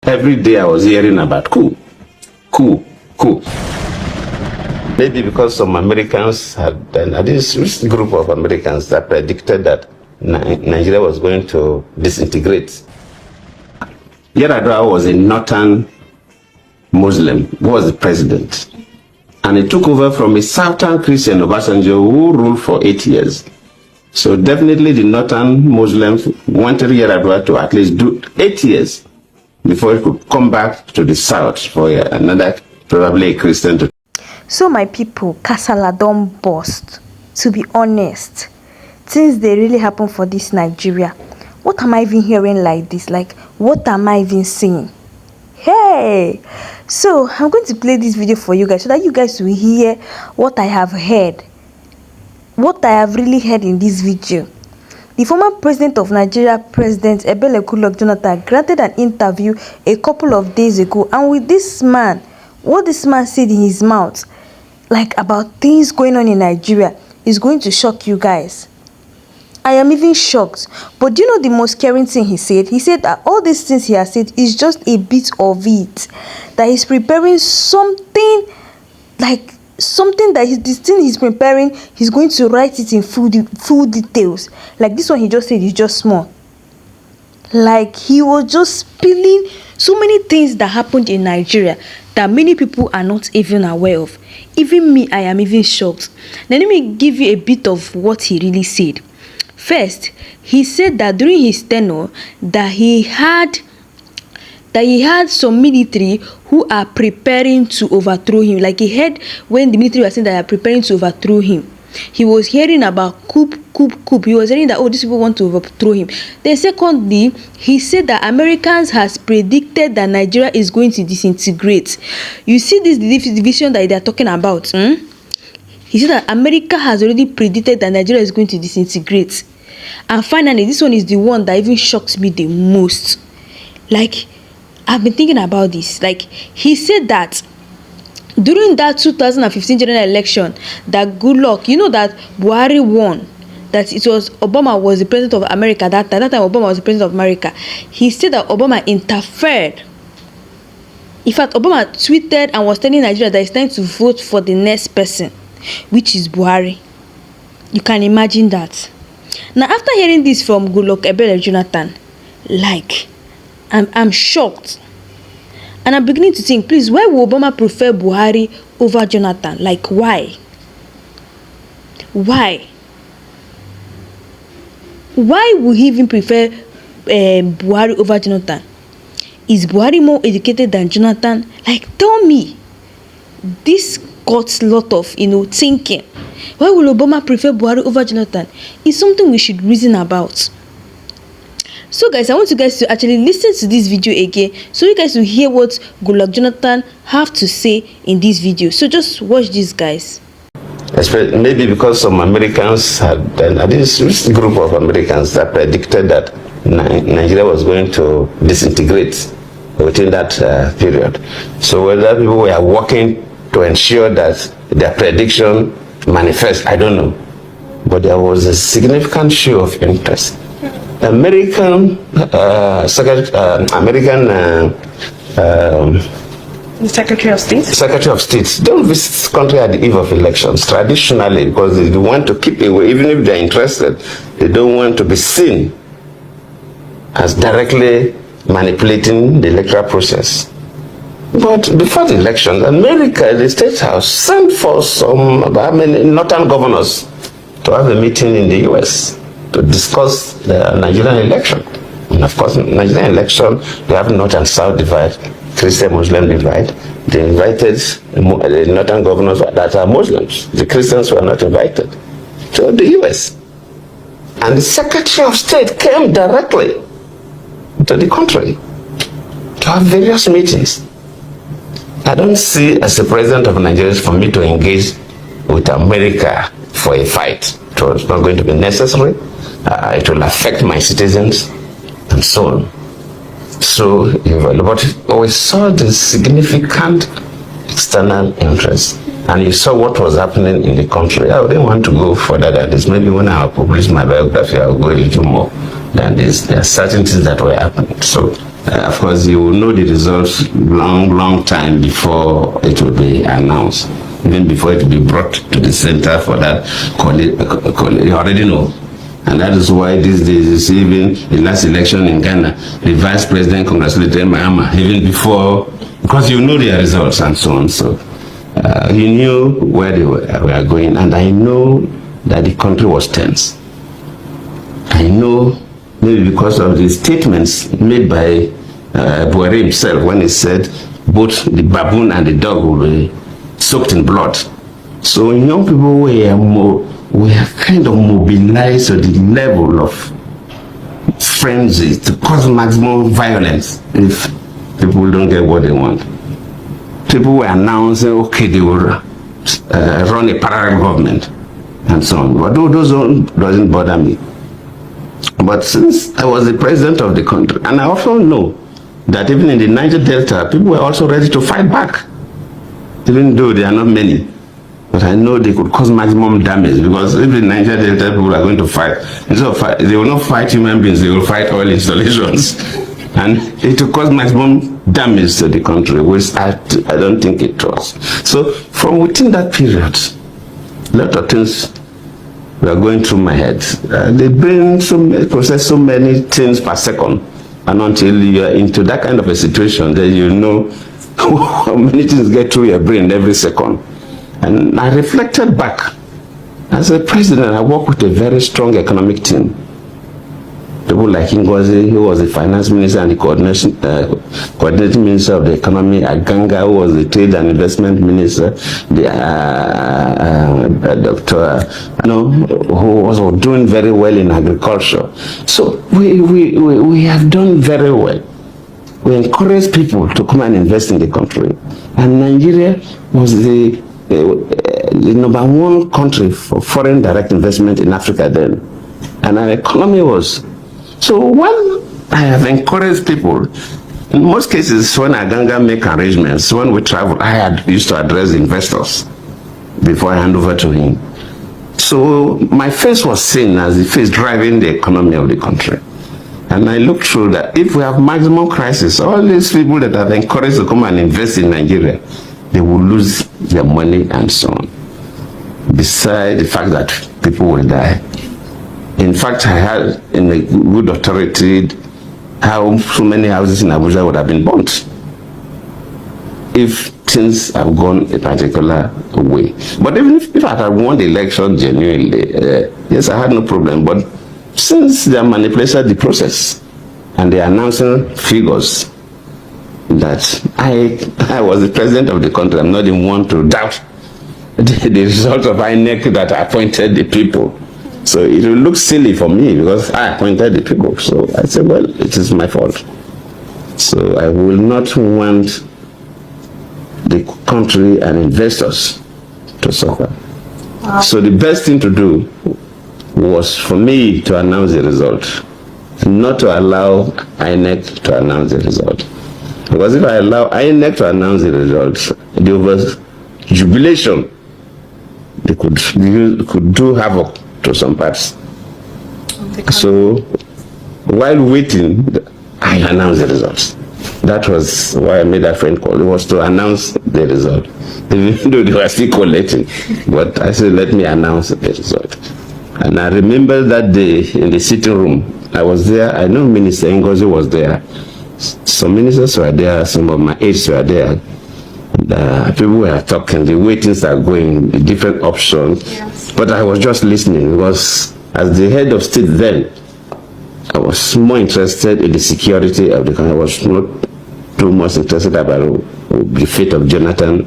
Every day I was hearing about coup, coup, coup. Maybe because some Americans had, this group of Americans that predicted that Nigeria was going to disintegrate. Yar'Adua was a northern Muslim, who was the president. And he took over from a southern Christian, Obasanjo, who ruled for 8 years. So definitely the northern Muslims wanted Yar'Adua to at least do 8 years before he could come back to the south for another, probably a Christian to. So my people, kasala don burst. To be honest, things they really happen for this Nigeria. What am I even hearing like this? Like, what am I even seeing? Hey, so I'm going to play this video for you guys so that you guys will hear what I have heard, what I have really heard in this video. The former president of Nigeria, President Goodluck Jonathan, granted an interview a couple of days ago, and with this man, what this man said in his mouth, like about things going on in Nigeria, is going to shock you guys. I am even shocked. But do you know the most scaring thing he said? He said that all these things he has said is just a bit of it. That he's preparing something, like something that this thing he's preparing, he's going to write it in full details. Like this one he just said is just small. Like he was just spilling so many things that happened in Nigeria that many people are not even aware of. Even me, I am even shocked. Now let me give you a bit of what he really said. First, he said that during his tenure that he had some military who are preparing to overthrow him. Like he heard when the military was saying that they are preparing to overthrow him. He was hearing about coup. He was hearing that, oh, these people want to overthrow him. Then secondly, he said that Americans has predicted that Nigeria is going to disintegrate. You see this division that they are talking about? He said that America has already predicted that Nigeria is going to disintegrate. And finally, this one is the one that even shocks me the most. Like, I've been thinking about this. Like, he said that during that 2015 general election, that Goodluck, you know that Buhari won, that it was Obama was the president of America that time. That time Obama was the president of America. He said that Obama interfered. In fact, Obama tweeted and was telling Nigeria that it's time to vote for the next person, which is Buhari. You can imagine that. Now, after hearing this from Goodluck Jonathan, like, I'm shocked. And I'm beginning to think, please, why would Obama prefer Buhari over Jonathan? Like, why? Why? Why would he even prefer Buhari over Jonathan? Is Buhari more educated than Jonathan? Like, tell me. This got a lot of, thinking. Why would Obama prefer Buhari over Jonathan? It's something we should reason about. So guys, I want you guys to actually listen to this video again so you guys will hear what Goodluck Jonathan have to say in this video. So just watch this, guys. Maybe because some Americans had, this group of Americans that predicted that Nigeria was going to disintegrate within that period. So whether people were working to ensure that their prediction manifests, I don't know. But there was a significant show of interest. Secretary of State. Secretary of State don't visit country at the eve of elections traditionally because they want to keep away. Even if they're interested, they don't want to be seen as directly manipulating the electoral process. But before the election, America, the State House, sent for some northern governors to have a meeting in the US to discuss the Nigerian election. And of course, Nigerian election, they have North and South divide, Christian-Muslim divide. They invited the northern governors that are Muslims. The Christians were not invited to the US. And the Secretary of State came directly to the country to have various meetings. I don't see as the president of Nigeria for me to engage with America for a fight. So it's not going to be necessary. It will affect my citizens and so on. So, but we saw the significant external interest and you saw what was happening in the country. I didn't want to go further than this. Maybe when I publish my biography, I'll go a little more than this. There are certain things that were happening. So Of course, you will know the results long time before it will be announced, even before it will be brought to the center for that college. You already know. And that is why these days, even the last election in Ghana, the vice president congratulated Mahama even before, because you know their results and so on. So he knew where they were going, and I know that the country was tense. I know, maybe because of the statements made by Buhari himself when he said both the baboon and the dog will be soaked in blood. So young people were kind of mobilized to the level of frenzy to cause maximum violence if people don't get what they want. People were announcing, okay, they will run a parallel government and so on. But those doesn't bother me. But since I was the president of the country, and I also know that even in the Niger Delta, people were also ready to fight back, even though there are not many. But I know they could cause maximum damage, because if the Niger Delta people are going to fight, instead of fight, they will not fight human beings, they will fight oil installations. And it will cause maximum damage to the country, which I don't think it was. So from within that period, a lot of things were going through my head. They process so many things per second, and until you are into that kind of a situation, then you know how many things get through your brain every second. And I reflected back. As a president, I worked with a very strong economic team. People like Ngozi, who was the finance minister and the coordinating minister of the economy, Aganga, who was the trade and investment minister, the doctor, who was doing very well in agriculture. So we have done very well. We encourage people to come and invest in the country. And Nigeria was the number one country for foreign direct investment in Africa then. And our economy was. So when I have encouraged people, in most cases when Aganga make arrangements, when we travel, I used to address investors before I hand over to him. So my face was seen as the face driving the economy of the country. And I looked through that if we have maximum crisis, all these people that have encouraged to come and invest in Nigeria, they will lose their money and so on. Besides the fact that people will die. In fact, I had in a good authority how so many houses in Abuja would have been burnt if things have gone a particular way. But even if I had won the election genuinely, yes, I had no problem. But since they manipulated the process and they are announcing figures that I was the president of the country, I'm not even one to doubt the result of INEC that appointed the people. So it will look silly for me because I appointed the people. So I said, well, it is my fault. So I will not want the country and investors to suffer. Wow. So the best thing to do was for me to announce the result, not to allow INEC to announce the result. Because if I allow INEC to announce the results, there was jubilation. They could do havoc to some parts. So while waiting, I announced the results. That was why I made that friend call. It was to announce the result, even though they were still collating. But I said, let me announce the result. And I remember that day in the sitting room, I was there. I know Minister Ngozi was there. Some ministers were there, some of my aides were there. People were talking, the way things are going, the different options. Yes. But I was just listening because as the head of state then, I was more interested in the security of the country. I was not too much interested about the fate of Jonathan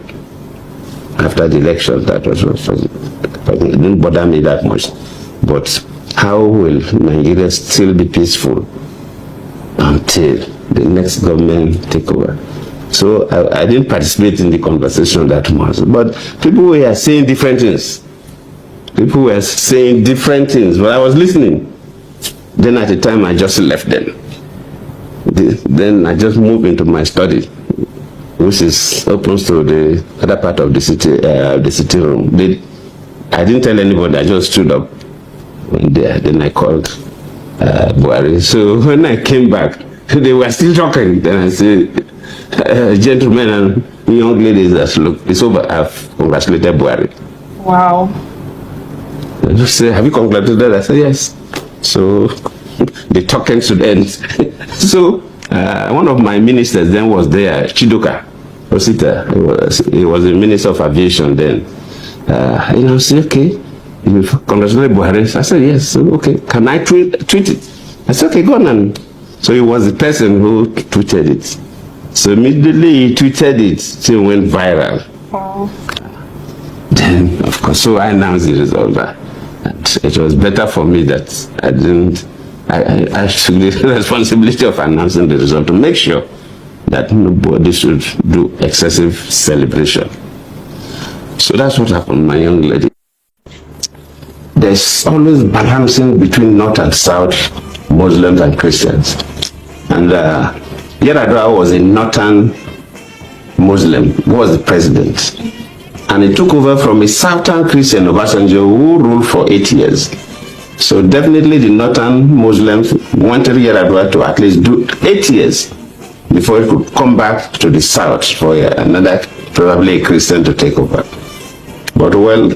after the election. That was it didn't bother me that much. But how will Nigeria still be peaceful until the next government take over? So I didn't participate in the conversation that much. But people were saying different things. People were saying different things, but I was listening. Then at the time, I just left them. Then I just moved into my study, which is open to the other part of the city room. I didn't tell anybody, I just stood up there. Then I called Buhari. So when I came back, they were still talking. Then I said, gentlemen and young ladies, that look, it's over. I've congratulated Buhari. Wow. They say, have you congratulated? I said, yes. So the talking should end. So one of my ministers then was there, Chidoka Osita. He was the Minister of Aviation then. Said, okay, you congratulate Buhari. I said, yes. So, okay, can I tweet it? I said, okay, go on. And so he was the person who tweeted it. So immediately he tweeted it, so it went viral. Wow. Then, of course, so I announced the result. And it was better for me that I took the responsibility of announcing the result to make sure that nobody should do excessive celebration. So that's what happened, my young lady. There's always balancing between North and South, Muslims and Christians. And Yar'Adua was a Northern Muslim who was the president. And he took over from a Southern Christian, Obasanjo, who ruled for 8 years. So definitely the Northern Muslims wanted Yar'Adua to at least do 8 years before he could come back to the South for another, probably a Christian, to take over. But well,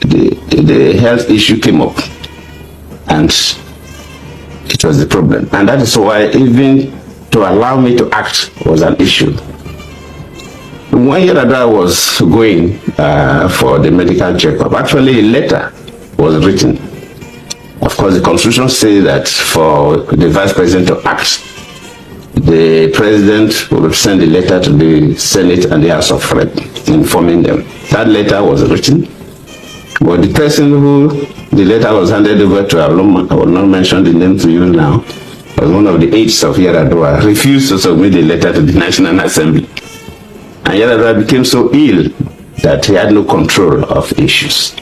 the health issue came up, and it was the problem. And that is why even to allow me to act was an issue. When Yar'Adua was going for the medical checkup, actually a letter was written. Of course, the Constitution says that for the Vice President to act, the President will send a letter to the Senate and the House of Reps informing them. That letter was written, but the person who the letter was handed over to, I will not mention the name to you now, was one of the aides of Yar'Adua, refused to submit the letter to the National Assembly. And Yar'Adua became so ill that he had no control of issues.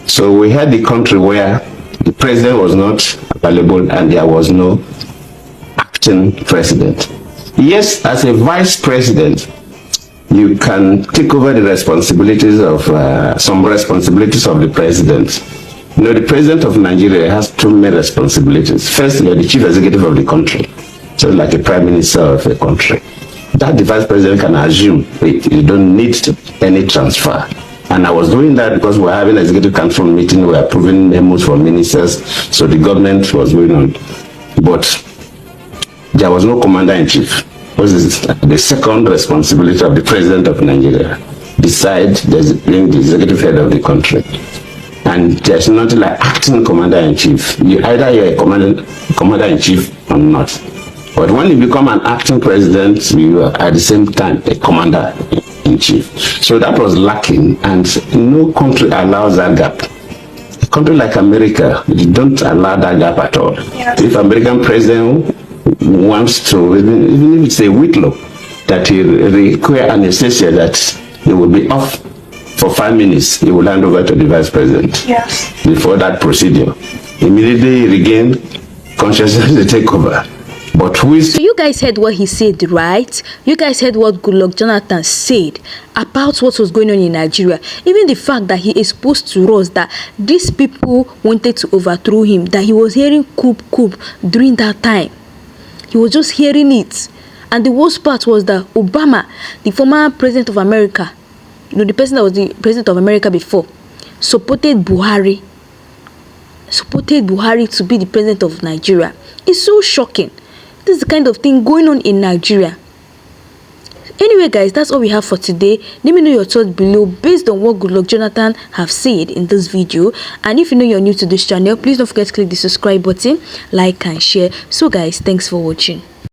So we had the country where the president was not available and there was no acting president. Yes, as a vice president, you can take over the responsibilities of some responsibilities of the president. You know, the president of Nigeria has two main responsibilities. First, you're the chief executive of the country, so like a prime minister of a country. That the vice president can assume you don't need any transfer. And I was doing that because we're having an executive council meeting, we're approving memos for ministers, so the government was going on. But there was no commander-in-chief. This is the second responsibility of the president of Nigeria, besides being the executive head of the country. And there's nothing like acting commander-in-chief. Either you're a commander-in-chief or not. But when you become an acting president, you are at the same time a commander-in-chief. So that was lacking, and no country allows that gap. A country like America, you don't allow that gap at all. Yes. If American president wants to, even if it's a Whitlow, that he require anesthesia, that he will be off for 5 minutes, he will hand over to the vice president. Yes. Before that procedure, immediately he regain consciousness to take over. But who is... So you guys heard what he said, right? You guys heard what Goodluck Jonathan said about what was going on in Nigeria. Even the fact that he exposed to us that these people wanted to overthrow him, that he was hearing coup during that time. He was just hearing it. And the worst part was that Obama, the former president of America, you know, the person that was the president of America before, supported Buhari to be the president of Nigeria. It's so shocking. This is the kind of thing going on in Nigeria. Anyway, guys, that's all we have for today. Let me know your thoughts below based on what Goodluck Jonathan have said in this video. And if you know you're new to this channel, please don't forget to click the subscribe button, like and share. So guys, thanks for watching.